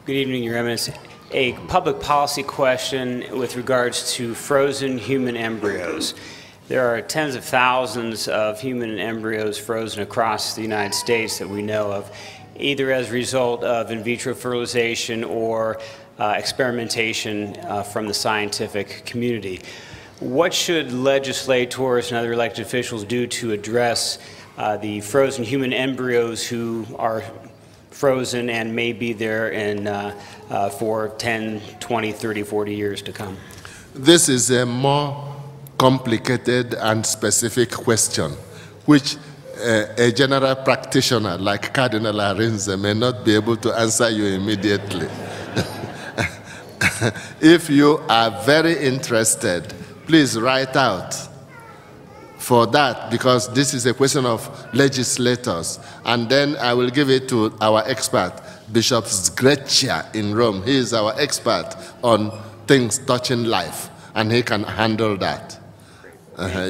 Good evening, Your Eminence. A public policy question with regards to frozen human embryos. There are tens of thousands of human embryos frozen across the United States that we know of, either as a result of in vitro fertilization or experimentation from the scientific community. What should legislators and other elected officials do to address the frozen human embryos who are frozen and may be there in, for 10, 20, 30, 40 years to come? This is a more complicated and specific question, which a general practitioner like Cardenal Arinze may not be able to answer you immediately. If you are very interested, please write out for that, because this is a question of legislators. And then I will give it to our expert, Bishop Sgreccia in Rome. He is our expert on things touching life, and he can handle that.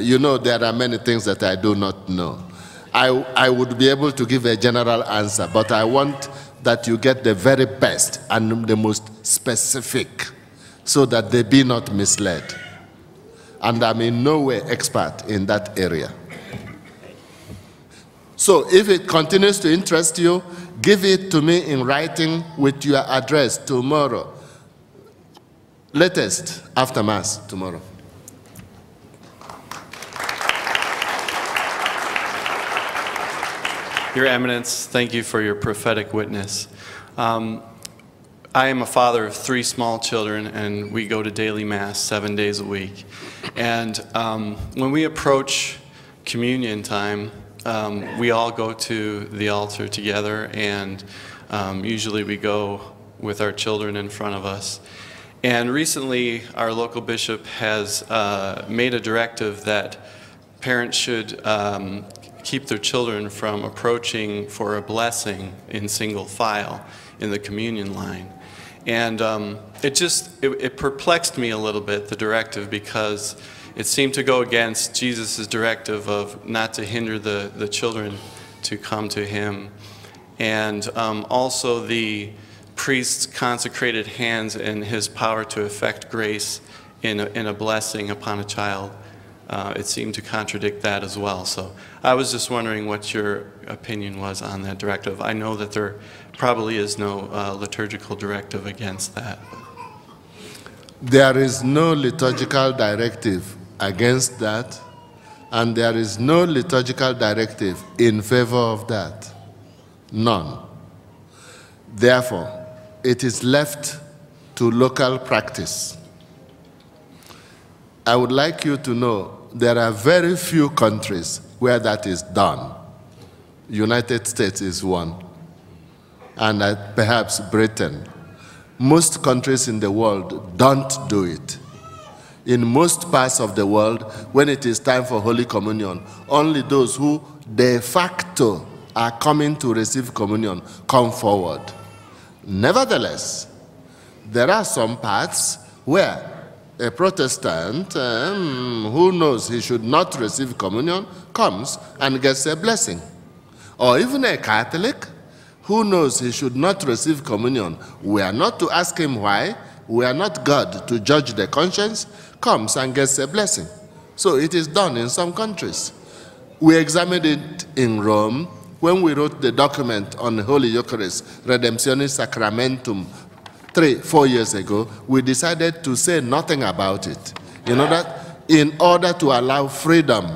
You know, there are many things that I do not know. I would be able to give a general answer, but I want that you get the very best and the most specific, so that they be not misled. And I'm in no way expert in that area. So if it continues to interest you, give it to me in writing with your address tomorrow. Latest after Mass tomorrow. Your Eminence, thank you for your prophetic witness. I am a father of 3 small children, and we go to daily Mass 7 days a week. And when we approach communion time, we all go to the altar together, and usually we go with our children in front of us. And recently, our local bishop has made a directive that parents should keep their children from approaching for a blessing in single file in the communion line. And it perplexed me a little bit, the directive, because it seemed to go against Jesus' directive of not to hinder the children to come to him. And also the priest's consecrated hands and his power to effect grace in a blessing upon a child. It seemed to contradict that as well. So I was just wondering what your opinion was on that directive. I know that there probably is no liturgical directive against that. There is no liturgical directive against that, and there is no liturgical directive in favor of that. None. Therefore, it is left to local practice. I would like you to know there are very few countries where that is done. United States is one, and perhaps Britain. Most countries in the world don't do it. In most parts of the world, when it is time for Holy Communion, only those who de facto are coming to receive communion come forward. Nevertheless, there are some parts where a Protestant who knows he should not receive communion comes and gets a blessing. Or even a Catholic who knows he should not receive communion, we are not to ask him why, we are not God to judge the conscience, comes and gets a blessing. So it is done in some countries. We examined it in Rome when we wrote the document on the Holy Eucharist, Redemptionis Sacramentum, 4 years ago. We decided to say nothing about it in order to allow freedom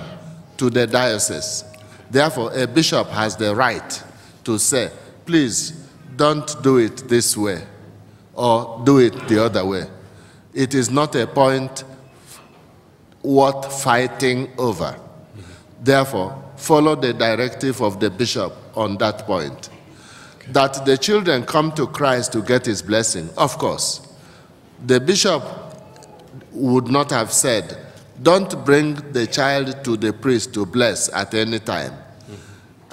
to the diocese. Therefore, a bishop has the right to say, please don't do it this way or do it the other way. It is not a point worth fighting over. Therefore, follow the directive of the bishop on that point. That the children come to Christ to get his blessing, of course. The bishop would not have said, don't bring the child to the priest to bless at any time.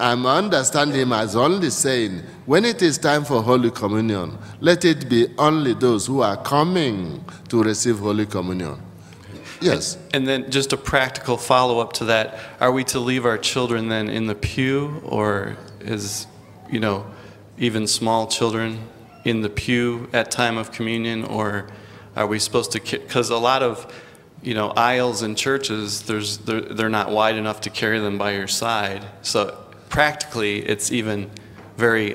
I understand him as only saying, when it is time for Holy Communion, let it be only those who are coming to receive Holy Communion. Yes. And then just a practical follow-up to that, are we to leave our children then in the pew, or is, even small children in the pew at time of communion, or are we supposed to, because a lot of, aisles in churches, they're not wide enough to carry them by your side. So practically, it's even very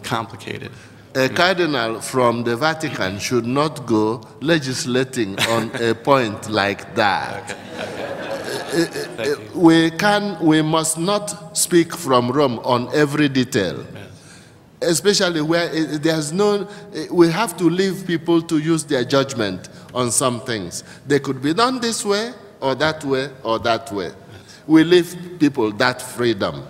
complicated. A cardinal from the Vatican should not go legislating on a point like that. Okay. We must not speak from Rome on every detail, especially where there's no, we have to leave people to use their judgment on some things. They could be done this way, or that way, or that way. We leave people that freedom.